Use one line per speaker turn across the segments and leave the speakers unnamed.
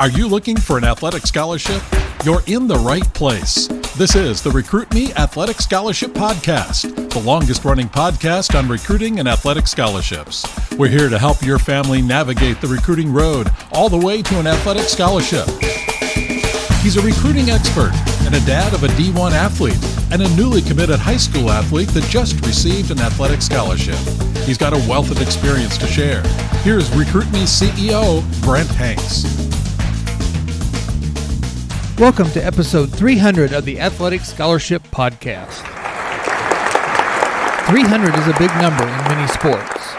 Are you looking for an athletic scholarship? You're in the right place. This is the Recruit Me Athletic Scholarship Podcast, the longest-running podcast on recruiting and athletic scholarships. We're here to help your family navigate the recruiting road all the way to an athletic scholarship. He's a recruiting expert and a dad of a D1 athlete and a newly committed high school athlete that just received an athletic scholarship. He's got a wealth of experience to share. Here's Recruit Me CEO, Brent Hanks.
Welcome to episode 300 of the Athletic Scholarship Podcast. 300 is a big number in many sports.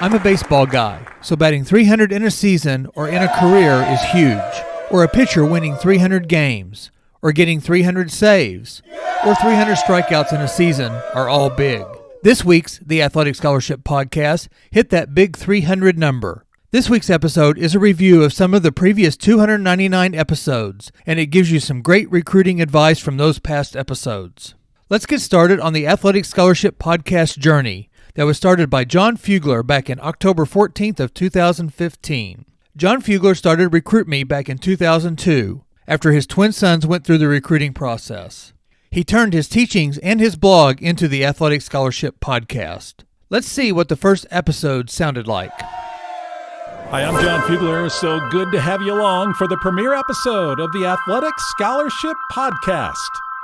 I'm a baseball guy, so batting 300 in a season or in a career is huge. Or a pitcher winning 300 games, or getting 300 saves, or 300 strikeouts in a season are all big. This week's The Athletic Scholarship Podcast hit that big 300 number. This week's episode is a review of some of the previous 299 episodes, and it gives you some great recruiting advice from those past episodes. Let's get started on the Athletic Scholarship Podcast journey that was started by John Fugler back in October 14th of 2015. John Fugler started Recruit Me back in 2002 after his twin sons went through the recruiting process. He turned his teachings and his blog into the Athletic Scholarship Podcast. Let's see what the first episode sounded like.
Hi, I'm John Fugler. So good to have you along for the premiere episode of the Athletic Scholarship Podcast.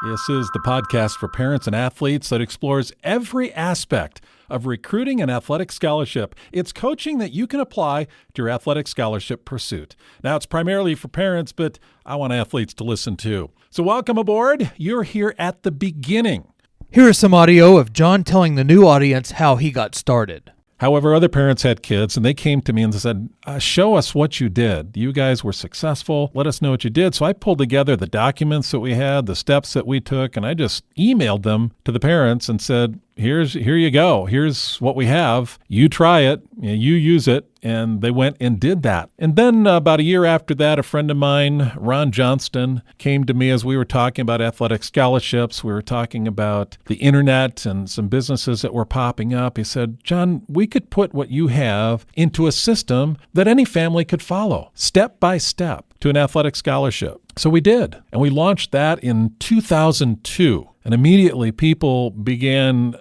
This is the podcast for parents and athletes that explores every aspect of recruiting an athletic scholarship. It's coaching that you can apply to your athletic scholarship pursuit. Now, it's primarily for parents, but I want athletes to listen too. So welcome aboard. You're here at the beginning.
Here is some audio of John telling the new audience how he got started.
However, other parents had kids, and they came to me and said, show us what you did. You guys were successful. Let us know what you did. So I pulled together the documents that we had, the steps that we took, and I just emailed them to the parents and said, here you go. Here's what we have. You try it. You use it. And they went and did that. And then about a year after that, a friend of mine, Ron Johnston, came to me as we were talking about athletic scholarships. We were talking about the internet and some businesses that were popping up. He said, John, we could put what you have into a system that any family could follow, step by step, to an athletic scholarship. So we did. And we launched that in 2002. And immediately people began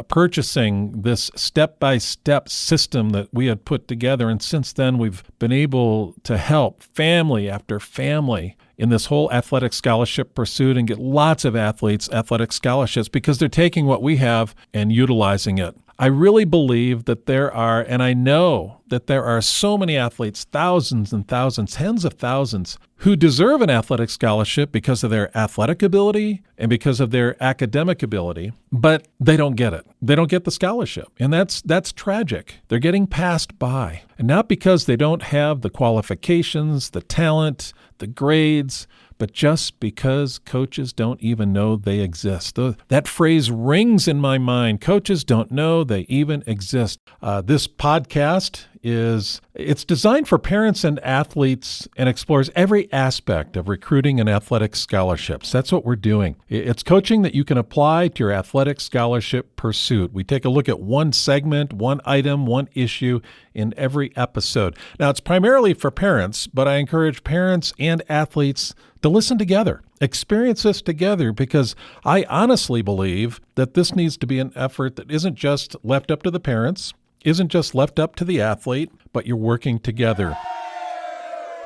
purchasing this step-by-step system that we had put together. And since then, we've been able to help family after family in this whole athletic scholarship pursuit and get lots of athletes athletic scholarships because they're taking what we have and utilizing it. I really believe that there are, and I know that there are so many athletes, thousands and thousands, tens of thousands, who deserve an athletic scholarship because of their athletic ability and because of their academic ability, but they don't get it. They don't get the scholarship, and that's tragic. They're getting passed by, and not because they don't have the qualifications, the talent, the grades, but just because coaches don't even know they exist. That phrase rings in my mind. Coaches don't know they even exist. This podcast it's designed for parents and athletes and explores every aspect of recruiting and athletic scholarships. That's what we're doing. It's coaching that you can apply to your athletic scholarship pursuit. We take a look at one segment, one item, one issue in every episode. Now, it's primarily for parents, but I encourage parents and athletes to listen together, experience this together, because I honestly believe that this needs to be an effort that isn't just left up to the parents, isn't just left up to the athlete, but you're working together.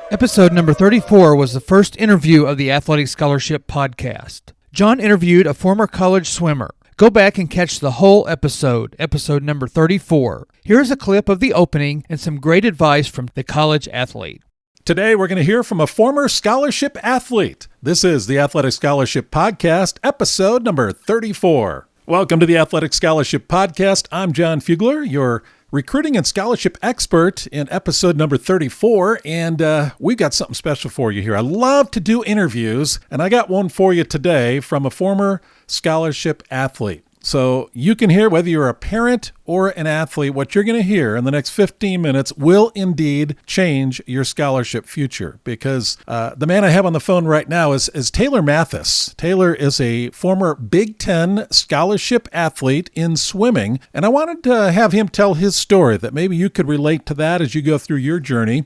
Episode number 34 was the first interview of the Athletic Scholarship Podcast. John interviewed a former college swimmer. Go back and catch the whole episode number 34. Here's a clip of the opening and some great advice from the college athlete.
Today, we're going to hear from a former scholarship athlete. This is the Athletic Scholarship Podcast, episode number 34. Welcome to the Athletic Scholarship Podcast. I'm John Fugler, your recruiting and scholarship expert in episode number 34, and we've got something special for you here. I love to do interviews, and I got one for you today from a former scholarship athlete. So you can hear, whether you're a parent or an athlete, what you're going to hear in the next 15 minutes will indeed change your scholarship future, because the man I have on the phone right now is Taylor Mathis. Taylor is a former Big Ten scholarship athlete in swimming, and I wanted to have him tell his story that maybe you could relate to that as you go through your journey.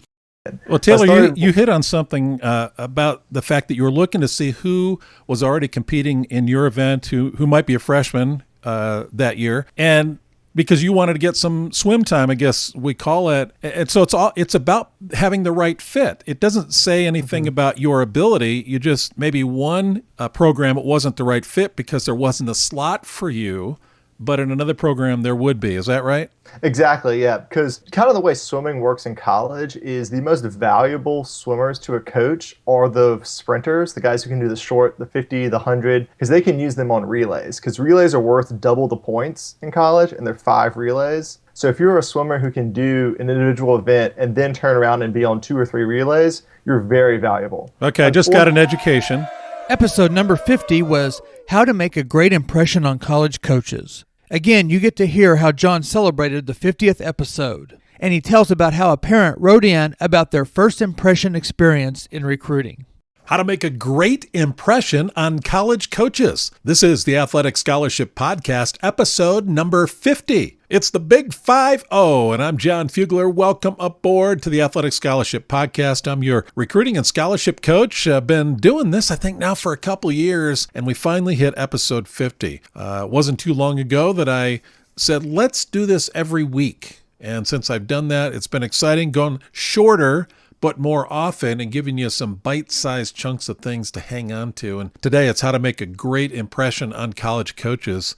Well, Taylor, you hit on something about the fact that you were looking to see who was already competing in your event, who might be a freshman that year, and because you wanted to get some swim time, I guess we call it. And so it's about having the right fit. It doesn't say anything about your ability. You just maybe one program it wasn't the right fit because there wasn't a slot for you. But in another program, there would be. Is that right?
Exactly, yeah. Because kind of the way swimming works in college is the most valuable swimmers to a coach are the sprinters, the guys who can do the short, the 50, the 100, because they can use them on relays. Because relays are worth double the points in college, and they're 5 relays. So if you're a swimmer who can do an individual event and then turn around and be on 2 or 3 relays, you're very valuable.
Okay, I just got an education.
Episode number 50 was How to Make a Great Impression on College Coaches. Again, you get to hear how John celebrated the 50th episode, and he tells about how a parent wrote in about their first impression experience in recruiting.
How to make a great impression on college coaches. This is the Athletic Scholarship Podcast, episode number 50. It's the Big 5-0, and I'm John Fugler. Welcome aboard to the Athletic Scholarship Podcast. I'm your recruiting and scholarship coach. I've been doing this, I think, now for a couple years, and we finally hit episode 50. It wasn't too long ago that I said, let's do this every week. And since I've done that, it's been exciting, going shorter, but more often, and giving you some bite-sized chunks of things to hang on to. And today it's how to make a great impression on college coaches.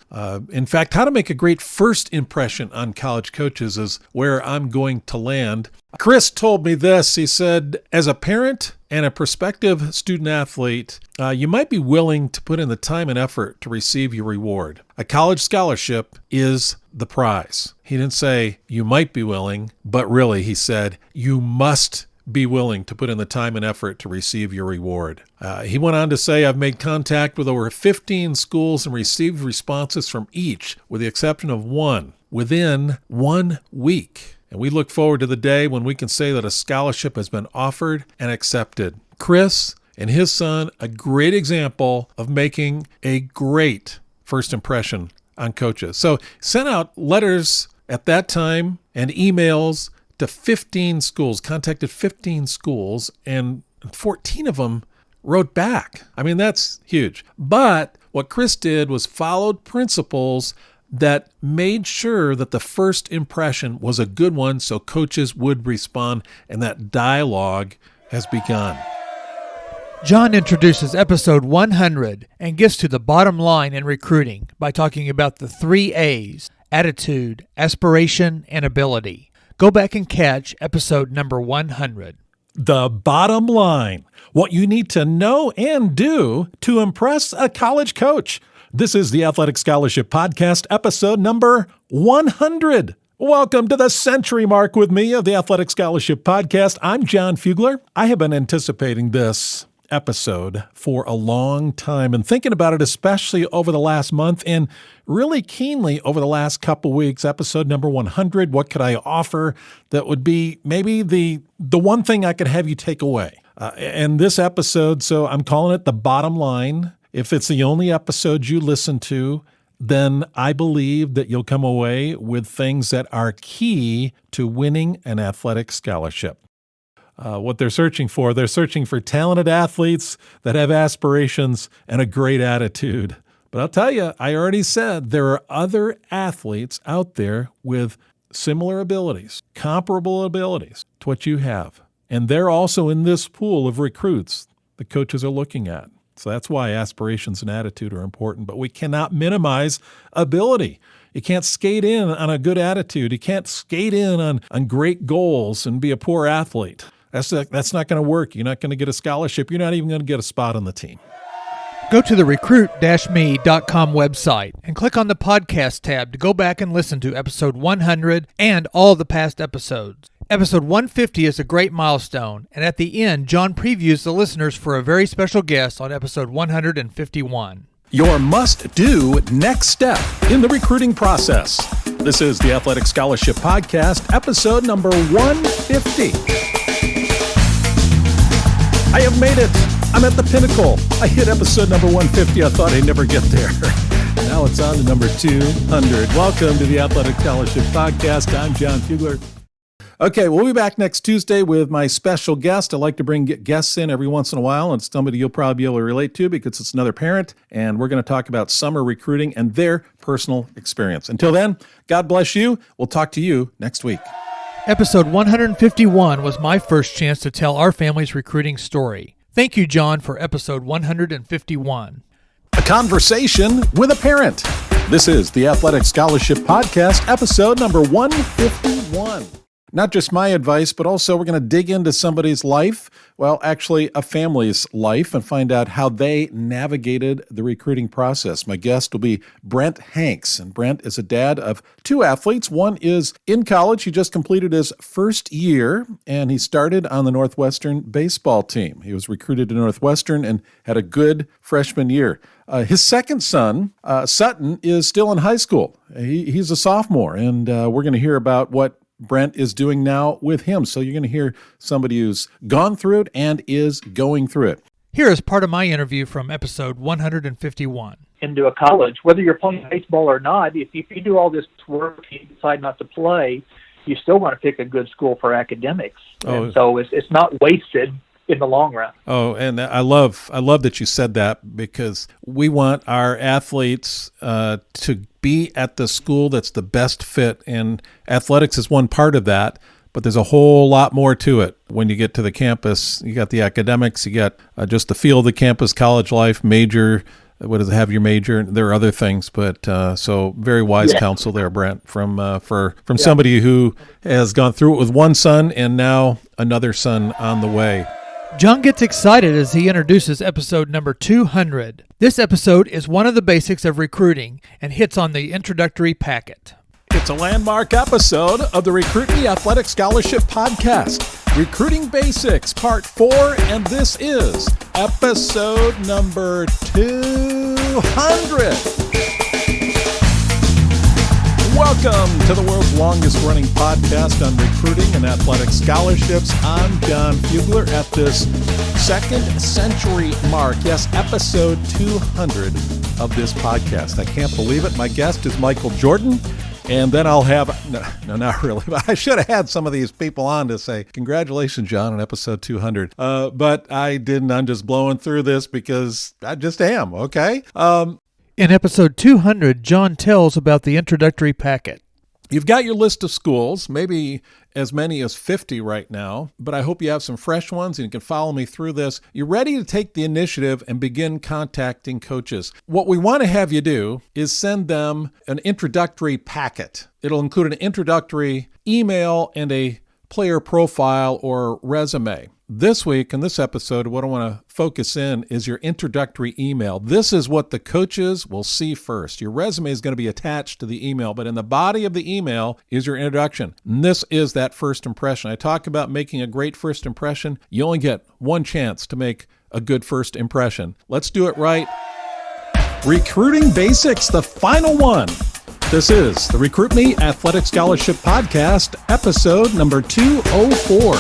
In fact, how to make a great first impression on college coaches is where I'm going to land. Chris told me this. He said, as a parent and a prospective student athlete, you might be willing to put in the time and effort to receive your reward. A college scholarship is the prize. He didn't say you might be willing, but really he said you must be willing to put in the time and effort to receive your reward. He went on to say, I've made contact with over 15 schools and received responses from each, with the exception of one, within 1 week. And we look forward to the day when we can say that a scholarship has been offered and accepted. Chris and his son, a great example of making a great first impression on coaches. So sent out letters at that time and emails to 15 schools, contacted 15 schools, and 14 of them wrote back. I mean, that's huge. But what Chris did was followed principles that made sure that the first impression was a good one so coaches would respond, and that dialogue has begun.
John introduces episode 100 and gets to the bottom line in recruiting by talking about the 3 A's: attitude, aspiration, and ability. Go back and catch episode number 100.
The bottom line, what you need to know and do to impress a college coach. This is the Athletic Scholarship Podcast, episode number 100. Welcome to the century mark with me of the Athletic Scholarship Podcast. I'm John Fugler. I have been anticipating this episode for a long time and thinking about it, especially over the last month and really keenly over the last couple weeks. Episode number 100, what could I offer that would be maybe the one thing I could have you take away? And this episode, so I'm calling it the bottom line. If it's the only episode you listen to, then I believe that you'll come away with things that are key to winning an athletic scholarship. What they're searching for talented athletes that have aspirations and a great attitude. But I'll tell you, I already said there are other athletes out there with similar abilities, comparable abilities to what you have. And they're also in this pool of recruits the coaches are looking at. So that's why aspirations and attitude are important. But we cannot minimize ability. You can't skate in on a good attitude. You can't skate in on great goals and be a poor athlete. That's not going to work. You're not going to get a scholarship. You're not even going to get a spot on the team.
Go to the recruit-me.com website and click on the podcast tab to go back and listen to episode 100 and all the past episodes. Episode 150 is a great milestone, and at the end, John previews the listeners for a very special guest on episode 151.
Your must-do next step in the recruiting process. This is the Athletic Scholarship Podcast, episode number 150. I have made it. I'm at the pinnacle. I hit episode number 150. I thought I'd never get there. Now it's on to number 200. Welcome to the Athletic Scholarship Podcast. I'm John Fugler. Okay, we'll be back next Tuesday with my special guest. I like to bring guests in every once in a while, and somebody you'll probably be able to relate to because it's another parent, and we're going to talk about summer recruiting and their personal experience. Until then, God bless you. We'll talk to you next week.
Episode 151 was my first chance to tell our family's recruiting story. Thank you, John, for episode 151.
A conversation with a parent. This is the Athletic Scholarship Podcast, episode number 151. Not just my advice, but also we're going to dig into somebody's life, well, actually a family's life, and find out how they navigated the recruiting process. My guest will be Brent Hanks, and Brent is a dad of two athletes. One is in college. He just completed his first year, and he started on the Northwestern baseball team. He was recruited to Northwestern and had a good freshman year. His second son, Sutton, is still in high school. He's a sophomore, and we're going to hear about what Brent is doing now with him. So you're going to hear somebody who's gone through it and is going through it.
Here is part of my interview from episode 151.
Into a college, whether you're playing baseball or not, if you do all this work and you decide not to play, you still want to pick a good school for academics. And so it's not wasted in the long run.
Oh, and I love that you said that, because we want our athletes to be at the school that's the best fit, and athletics is one part of that, but there's a whole lot more to it. When you get to the campus, you got the academics, you got just the feel of the campus, college life, major, what does it have your major? There are other things, but so very wise counsel there, Brent, from somebody who has gone through it with one son and now another son on the way.
John gets excited as he introduces episode number 200. This episode is one of the basics of recruiting and hits on the introductory packet.
It's a landmark episode of the Recruit Me Athletic Scholarship Podcast, Recruiting Basics, Part 4, and this is episode number 200. Welcome to the world's longest running podcast on recruiting and athletic scholarships. I'm John Fugler at this second century mark. Yes, episode 200 of this podcast. I can't believe it. My guest is Michael Jordan. And then I'll have, no, not really, but I should have had some of these people on to say, congratulations, John, on episode 200. But I didn't. I'm just blowing through this because I just am, okay?
In episode 200, John tells about the introductory packet.
You've got your list of schools, maybe as many as 50 right now, but I hope you have some fresh ones and you can follow me through this. You're ready to take the initiative and begin contacting coaches. What we want to have you do is send them an introductory packet. It'll include an introductory email and a player profile or resume. This week, in this episode, what I want to focus in is your introductory email. This is what the coaches will see first. Your resume is going to be attached to the email, but in the body of the email is your introduction. And this is that first impression. I talk about making a great first impression. You only get one chance to make a good first impression. Let's do it right. Recruiting Basics, the final one. This is the Recruit Me Athletic Scholarship Podcast, episode number 204.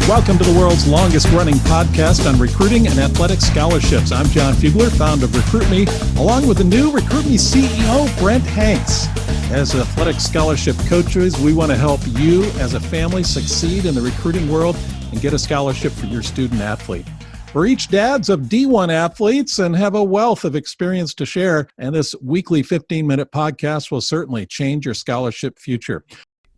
Welcome to the world's longest running podcast on recruiting and athletic scholarships. I'm John Fugler, founder of Recruit Me, along with the new Recruit Me CEO, Brent Hanks. As athletic scholarship coaches, we want to help you as a family succeed in the recruiting world and get a scholarship for your student athlete. We're each dads of D1 athletes and have a wealth of experience to share, and this weekly 15-minute podcast will certainly change your scholarship future.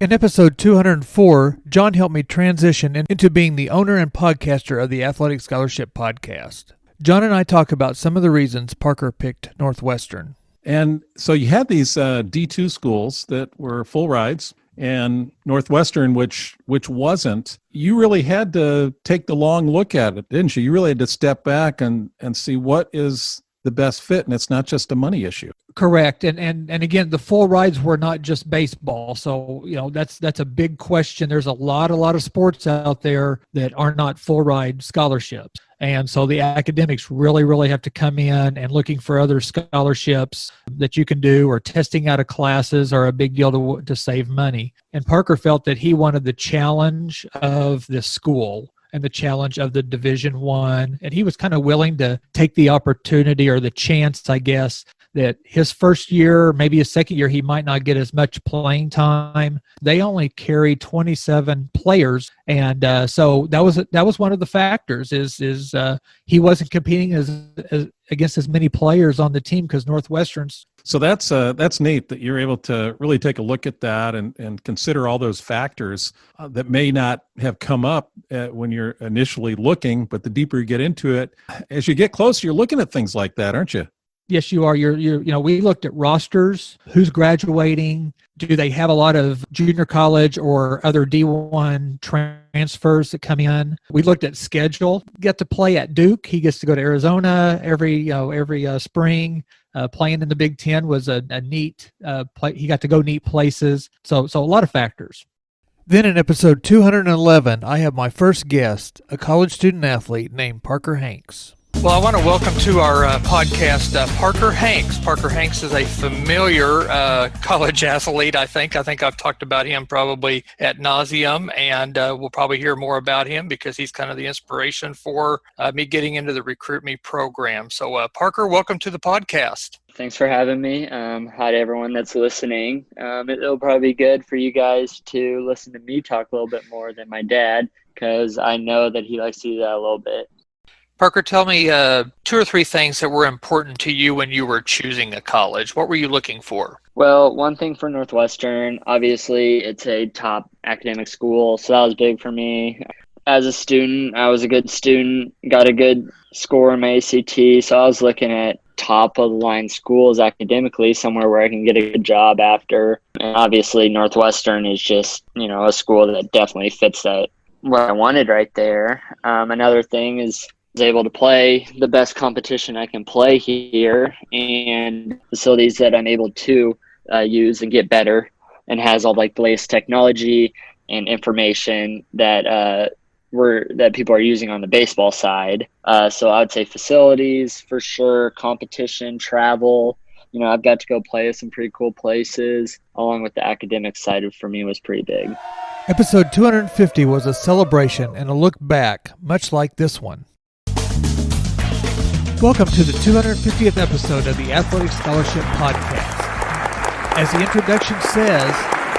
In episode 204, John helped me transition into being the owner and podcaster of the Athletic Scholarship Podcast. John and I talk about some of the reasons Parker picked Northwestern.
And so you had these D2 schools that were full rides, and Northwestern, which wasn't. You really had to take the long look at it, didn't you? You really had to step back and see what is the best fit, and it's not just a money issue.
Correct. And again, the full rides were not just baseball. So, that's a big question. There's a lot of sports out there that are not full ride scholarships. And so the academics really have to come in, and looking for other scholarships that you can do, or testing out of classes are a big deal to save money. And Parker felt that he wanted the challenge of the school and the challenge of the Division I. And he was kind of willing to take the opportunity, or the chance, I guess, that his first year, maybe his second year, he might not get as much playing time. They only carry 27 players, and so that was one of the factors. Is he wasn't competing as against as many players on the team because Northwestern's.
So that's neat that you're able to really take a look at that and consider all those factors that may not have come up when you're initially looking, but the deeper you get into it, as you get closer, you're looking at things like that, aren't you?
Yes, you are. We looked at rosters, who's graduating, do they have a lot of junior college or other D1 transfers that come in? We looked at schedule. Get to play at Duke. He gets to go to Arizona every spring. Playing in the Big Ten was a neat play. He got to go neat places. So a lot of factors.
Then in episode 211, I have my first guest, a college student athlete named Parker Hanks.
Well, I want to welcome to our podcast Parker Hanks. Parker Hanks is a familiar college athlete, I think. I think I've talked about him probably ad nauseum, and we'll probably hear more about him because he's kind of the inspiration for me getting into the Recruit Me program. So, Parker, welcome to the podcast.
Thanks for having me. Hi to everyone that's listening. It'll probably be good for you guys to listen to me talk a little bit more than my dad, because I know that he likes to do that a little bit.
Parker, tell me 2 or 3 things that were important to you when you were choosing a college. What were you looking for?
Well, one thing for Northwestern, obviously it's a top academic school, so that was big for me. As a student, I was a good student, got a good score in my ACT, so I was looking at top of the line schools academically, somewhere where I can get a good job after. And obviously Northwestern is just, a school that definitely fits that what I wanted right there. Another thing is I was able to play the best competition I can play here, and facilities that I'm able to use and get better, and has all like the latest technology and information that people are using on the baseball side. So I would say facilities for sure, competition, travel. I've got to go play at some pretty cool places, along with the academic side for me was pretty big.
Episode 250 was a celebration and a look back, much like this one. Welcome to the 250th episode of the Athletic Scholarship Podcast. As the introduction says,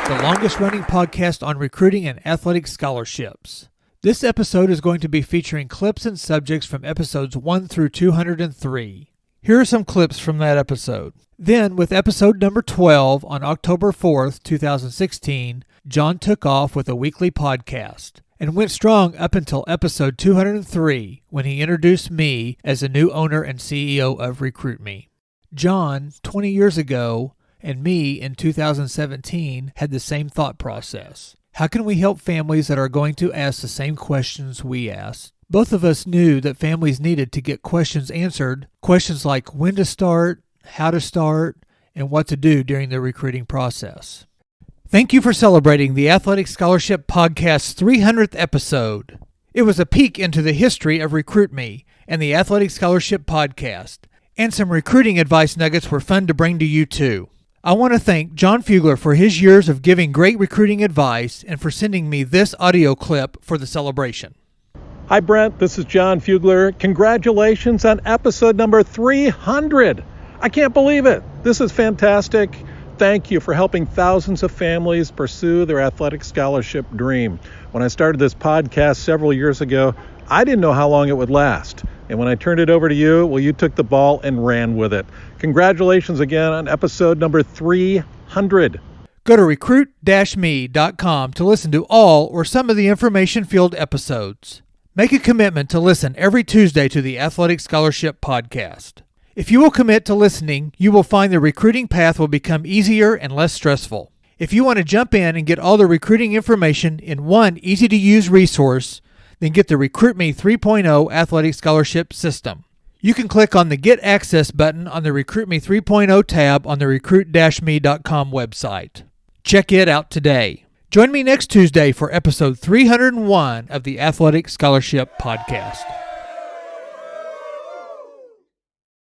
the longest-running podcast on recruiting and athletic scholarships. This episode is going to be featuring clips and subjects from episodes 1 through 203. Here are some clips from that episode. Then, with episode number 12 on October 4th, 2016, John took off with a weekly podcast and went strong up until episode 203 when he introduced me as the new owner and CEO of Recruit Me. John, 20 years ago, and me in 2017 had the same thought process. How can we help families that are going to ask the same questions we asked? Both of us knew that families needed to get questions answered, questions like when to start, how to start, and what to do during the recruiting process. Thank you for celebrating the Athletic Scholarship Podcast's 300th episode. It was a peek into the history of Recruit Me and the Athletic Scholarship Podcast, and some recruiting advice nuggets were fun to bring to you too. I want to thank John Fugler for his years of giving great recruiting advice and for sending me this audio clip for the celebration.
Hi, Brent. This is John Fugler. Congratulations on episode number 300. I can't believe it. This is fantastic. Thank you for helping thousands of families pursue their athletic scholarship dream. When I started this podcast several years ago, I didn't know how long it would last. And when I turned it over to you, well, you took the ball and ran with it. Congratulations again on episode number 300.
Go to recruit-me.com to listen to all or some of the information-filled episodes. Make a commitment to listen every Tuesday to the Athletic Scholarship Podcast. If you will commit to listening, you will find the recruiting path will become easier and less stressful. If you want to jump in and get all the recruiting information in one easy-to-use resource, then get the Recruit Me 3.0 Athletic Scholarship System. You can click on the Get Access button on the Recruit Me 3.0 tab on the recruit-me.com website. Check it out today. Join me next Tuesday for episode 301 of the Athletic Scholarship Podcast.